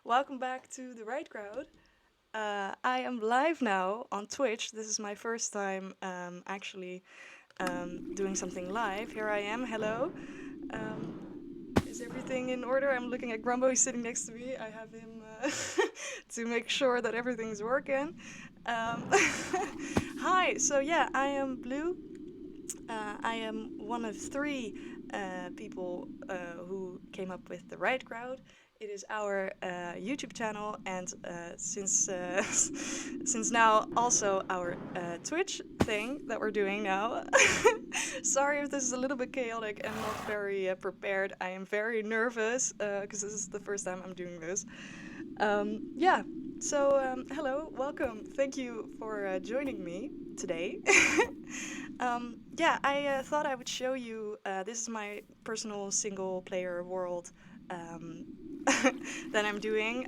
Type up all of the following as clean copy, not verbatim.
Welcome back to the Right Crowd. I am live now on Twitch. This is my first time actually doing something live. Here I am. Hello. Is everything in order? I'm looking at Grumbo. He's sitting next to me. I have him to make sure that everything's working. Um, Hi. So yeah, I am Blue. I am one of three people who came up with the Right Crowd. It is our YouTube channel, and since now also our Twitch thing that we're doing now. Sorry if this is a little bit chaotic and not very prepared. I am very nervous because this is the first time I'm doing this. Yeah. So hello, welcome. Thank you for joining me today. Yeah, I thought I would show you. This is my personal single player world um, that I'm doing.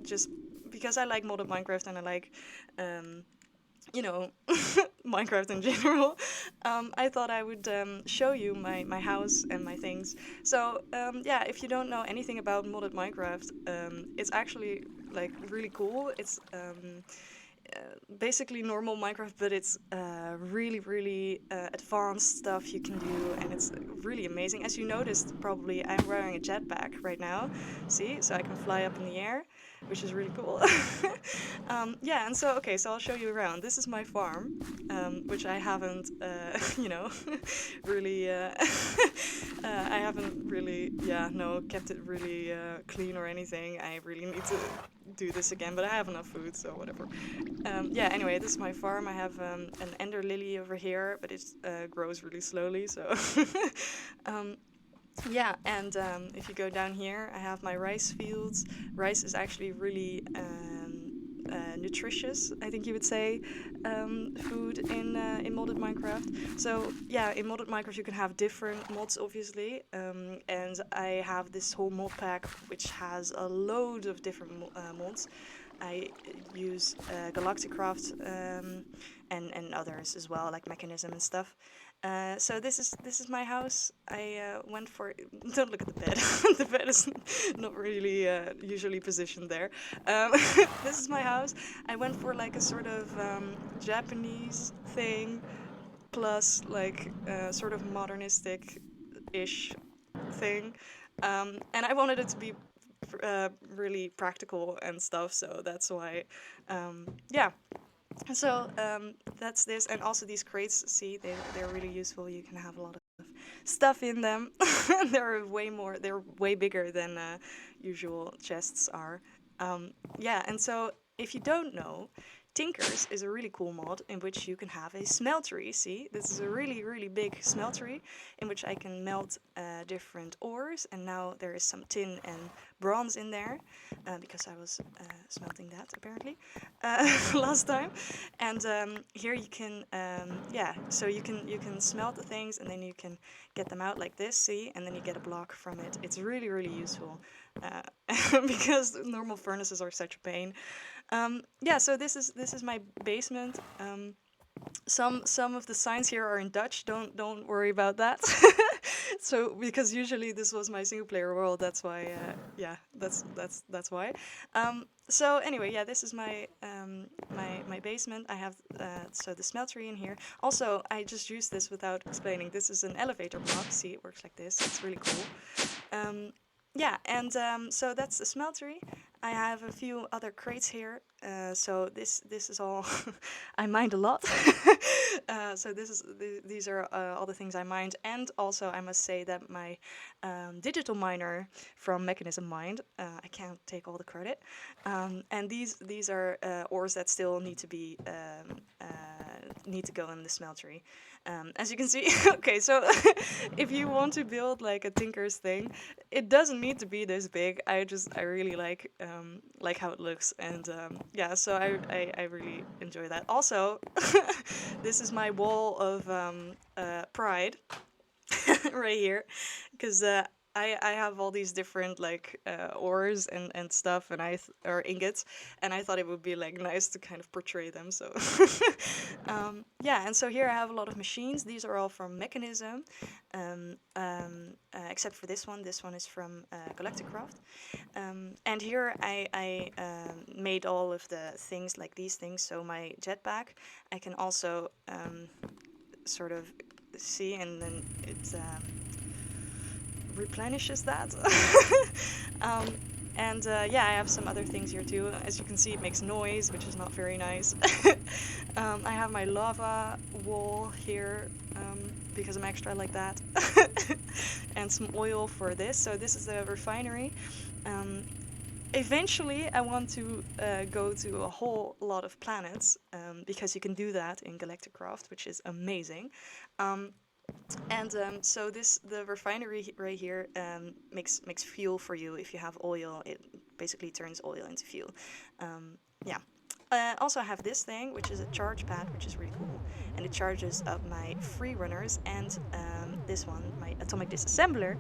Just because I like modded Minecraft and I like, um, you know, Minecraft in general. I thought I would show you my house and my things. So yeah, if you don't know anything about modded Minecraft, it's actually like really cool. It's basically normal Minecraft, but it's really advanced stuff you can do, and it's really amazing. As you noticed, probably I'm wearing a jetpack right now. See, so I can fly up in the air, which is really cool. Yeah, and so okay, so I'll show you around. This is my farm, which I haven't, really. I haven't really, yeah, no, kept it really clean or anything. I really need to do this again, but I have enough food, so whatever. Yeah, anyway, this is my farm. I have an ender lily over here, but it grows really slowly, so. um, yeah, and if you go down here, I have my rice fields. Rice is actually really nutritious, I think you would say, food in modded Minecraft. So yeah, in modded Minecraft you can have different mods, obviously, and I have this whole mod pack which has a load of different mods. I use Galacticraft and others as well, like Mechanism and stuff. So this is my house. I went for don't look at the bed. The bed is not really usually positioned there. Um, this is my house. I went for like a sort of Japanese thing plus like sort of modernistic ish thing. And I wanted it to be really practical and stuff, so that's why, yeah. So that's this, and also these crates. See, they're really useful. You can have a lot of stuff in them. They're way bigger than usual chests are. Yeah, and so if you don't know, Tinkers is a really cool mod in which you can have a smeltery. See, this is a really big smeltery in which I can melt different ores, and now there is some tin and bronze in there because I was smelting that apparently last time. And here you can, yeah, so you can smelt the things and then you can get them out like this. See, and then you get a block from it. It's really useful uh, because normal furnaces are such a pain. Yeah, so this is my basement. Some of the signs here are in Dutch. Don't worry about that. So because usually this was my single player world, that's why. Yeah, that's why. So anyway, yeah, this is my basement. I have so the smeltery in here. Also, I just used this without explaining. This is an elevator block. See, it works like this. It's really cool. Yeah, and so that's the smeltery. I have a few other crates here. So this is all I mined a lot. So these are all the things I mined, and also I must say that my digital miner from Mechanism mined. I can't take all the credit. And these are ores that still need to go in the smeltery. As you can see, okay, so if you want to build like a Tinker's thing, it doesn't need to be this big. I really like how it looks, and yeah, so I really enjoy that. Also, this is my wall of pride right here, because I have all these different like ores and stuff, and or ingots, and I thought it would be like nice to kind of portray them. So yeah, and so here I have a lot of machines. These are all from Mechanism, except for this one. This one is from Galacticraft. And here I made all of the things like these things. So my jetpack, I can also sort of see, and then it replenishes that. um, and yeah, I have some other things here too. As you can see, it makes noise, which is not very nice. I have my lava wall here because I'm extra like that. And some oil for this. So this is a refinery. Eventually, I want to go to a whole lot of planets because you can do that in Galacticraft, which is amazing. And so the refinery right here makes fuel for you. If you have oil, it basically turns oil into fuel. Yeah. Also, I have this thing, which is a charge pad, which is really cool, and it charges up my free runners and this one, my atomic disassembler.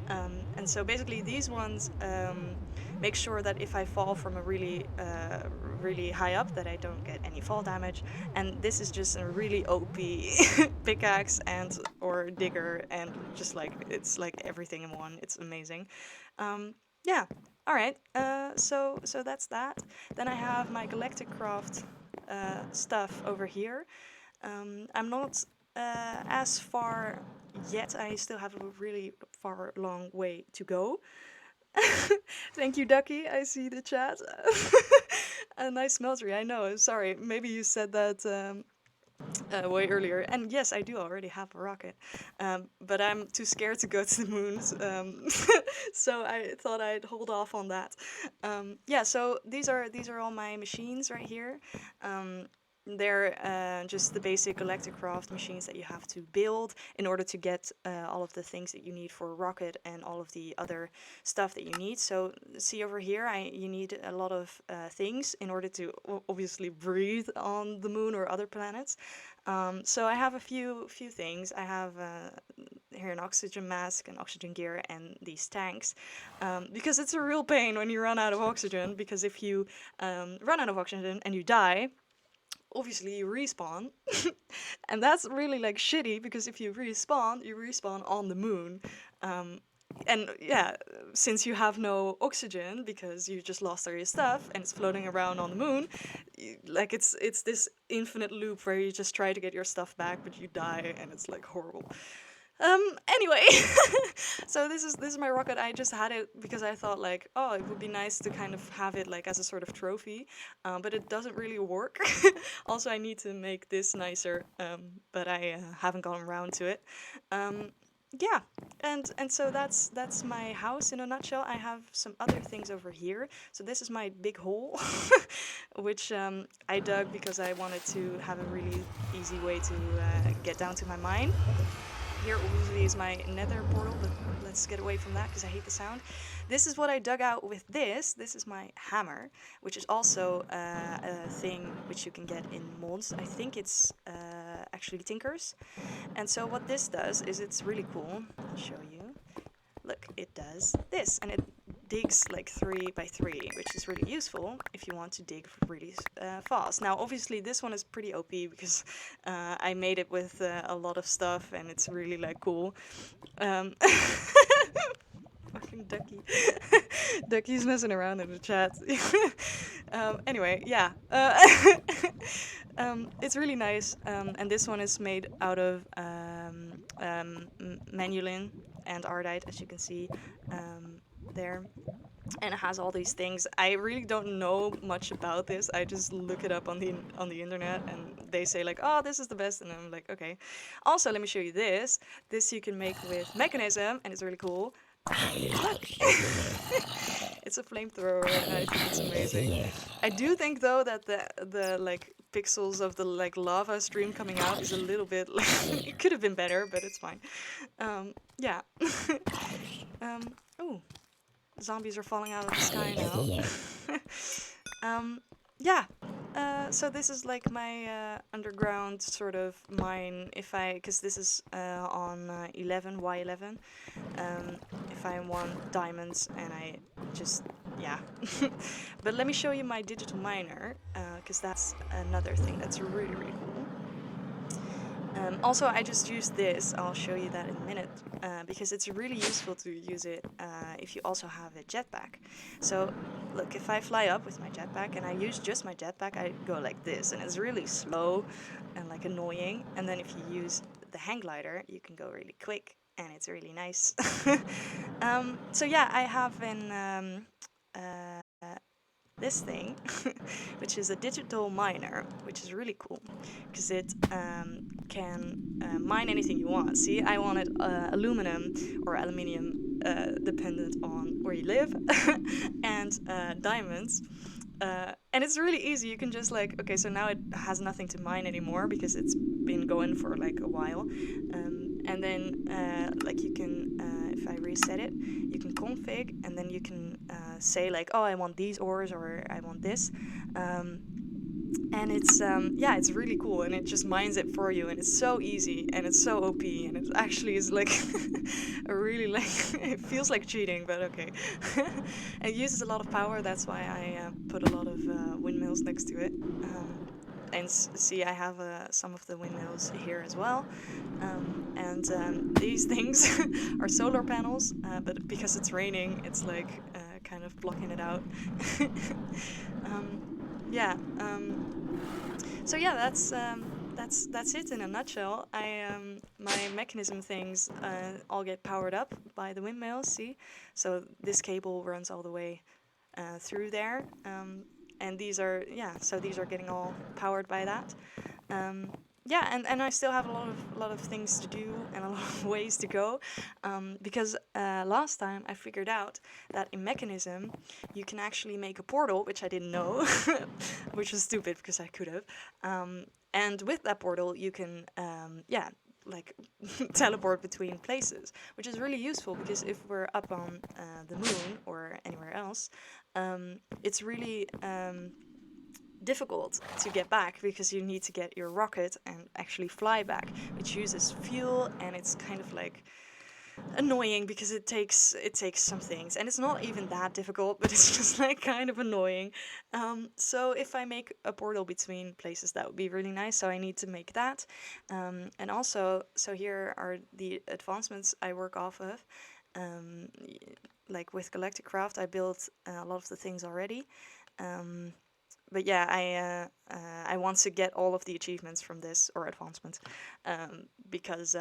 And so basically, these ones make sure that if I fall from a really high up, that I don't get any fall damage. And this is just a really OP pickaxe and or digger, and just like it's like everything in one. It's amazing. Yeah. All right. So that's that. Then I have my Galacticraft stuff over here. I'm not as far yet. I still have a really far long way to go. Thank you, Ducky. I see the chat. A nice smeltery. I know. Sorry. Maybe you said that way earlier. And yes, I do already have a rocket, but I'm too scared to go to the moon. So I thought I'd hold off on that. Yeah. So these are all my machines right here. They're just the basic Galacticraft machines that you have to build in order to get all of the things that you need for a rocket and all of the other stuff that you need. So see over here, you need a lot of things in order to obviously breathe on the moon or other planets. So I have a few things. I have here an oxygen mask, an oxygen gear, and these tanks, because it's a real pain when you run out of oxygen. Because if you run out of oxygen and you die, obviously you respawn. And that's really like shitty, because if you respawn on the moon. And yeah, since you have no oxygen because you just lost all your stuff and it's floating around on the moon, like it's this infinite loop where you just try to get your stuff back but you die, and it's like horrible. Anyway, so this is my rocket. I just had it because I thought like, oh, it would be nice to kind of have it like as a sort of trophy, but it doesn't really work. Also, I need to make this nicer, but I haven't gotten around to it. Yeah, and so that's my house in a nutshell. I have some other things over here. So this is my big hole, which I dug because I wanted to have a really easy way to get down to my mine. Here obviously is my nether portal, but let's get away from that because I hate the sound. This is what I dug out with this. This is my hammer, which is also a thing which you can get in mods. I think it's actually Tinkers. And so what this does is it's really cool. I'll show you. Look, it does this, and it digs like 3 by 3, which is really useful if you want to dig really fast. Now, obviously, this one is pretty OP because I made it with a lot of stuff, and it's really like cool. Fucking Ducky. Ducky's messing around in the chat. Anyway, yeah. It's really nice, and this one is made out of manulin and ardite, as you can see there. And it has all these things. I really don't know much about this. I just look it up on the internet, and they say like, oh, this is the best, and I'm like, okay. Also, let me show you this. This you can make with Mechanism, and it's really cool. Look. It's a flamethrower, and I think it's amazing. I do think though that the like pixels of the like lava stream coming out is a little bit like, it could have been better, but it's fine. Yeah. Ooh, zombies are falling out of the sky now. Yeah. so this is like my underground sort of mine. Because this is on 11 Y11. If I want diamonds, and I just yeah. But let me show you my digital miner, because that's another thing that's really cool. Also, I just used this. I'll show you that in a minute, because it's really useful to use it if you also have a jetpack. So, look, if I fly up with my jetpack and I use just my jetpack, I go like this, and it's really slow and like annoying. And then if you use the hang glider, you can go really quick, and it's really nice. So yeah, I have this thing, which is a digital miner, which is really cool because it can mine anything you want. See, I wanted aluminum or aluminium, dependent on where you live, and diamonds. And it's really easy. You can just like, okay, so now it has nothing to mine anymore because it's been going for like a while. And then like you can, if I reset it, you can config, and then you can say like, oh, I want these ores, or I want this. And it's yeah, it's really cool, and it just mines it for you, and it's so easy, and it's so OP, and it actually is like a really like it feels like cheating, but okay. It uses a lot of power. That's why I put a lot of windmills next to it. And see, I have some of the windmills here as well. And these things are solar panels, but because it's raining, it's like kind of blocking it out. Yeah. So yeah, that's it in a nutshell. My mechanism things all get powered up by the windmills. See, so this cable runs all the way through there. And these are so these are getting all powered by that. Yeah, and I still have a lot of things to do and a lot of ways to go, because last time I figured out that in Mechanism you can actually make a portal, which I didn't know, which was stupid because I could have. And with that portal you can like teleport between places, which is really useful because if we're up on the moon or anywhere else, it's really difficult to get back because you need to get your rocket and actually fly back, which uses fuel, and it's kind of like annoying because it takes some things, and it's not even that difficult, but it's just like kind of annoying. So if I make a portal between places, that would be really nice. So I need to make that, and also, so here are the advancements I work off of. Like with Galactic Craft, I built a lot of the things already. But yeah, I want to get all of the achievements from this, or advancements, because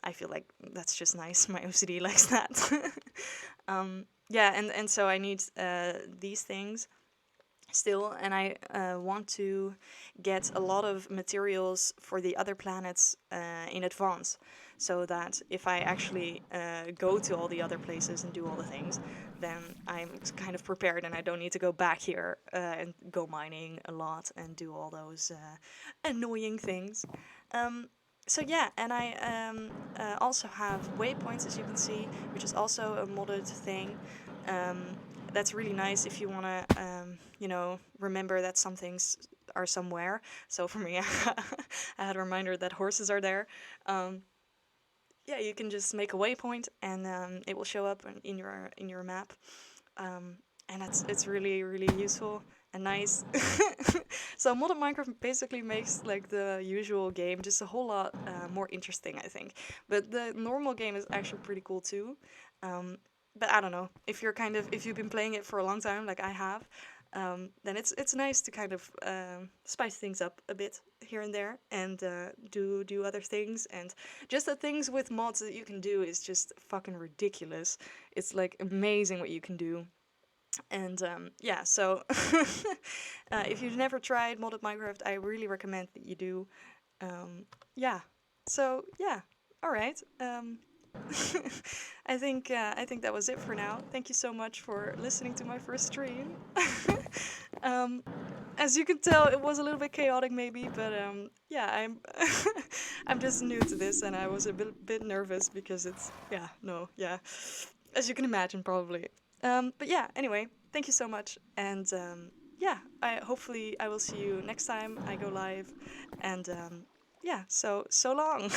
I feel like that's just nice. My OCD likes that. Yeah, and so I need these things still, and I want to get a lot of materials for the other planets in advance, so that if I actually go to all the other places and do all the things, then I'm kind of prepared, and I don't need to go back here and go mining a lot and do all those annoying things. So yeah, and I also have waypoints, as you can see, which is also a modded thing. That's really nice if you want to, remember that some things are somewhere. So for me, I had a reminder that horses are there. Yeah, you can just make a waypoint, and it will show up in your map. And it's really useful and nice. So modded Minecraft basically makes like the usual game just a whole lot more interesting, I think. But the normal game is actually pretty cool too. But I don't know, if you've been playing it for a long time, like I have, then it's nice to kind of spice things up a bit here and there, and do other things. And just the things with mods that you can do is just fucking ridiculous. It's like amazing what you can do. And yeah, so if you've never tried modded Minecraft, I really recommend that you do. Yeah, so yeah, all right. I think that was it for now. Thank you so much for listening to my first stream. um, as you can tell, it was a little bit chaotic, maybe, but yeah, I'm I'm just new to this, and I was a bit nervous because it's as you can imagine, probably. But yeah, anyway, thank you so much, and yeah, I hopefully I will see you next time I go live, and yeah, so long.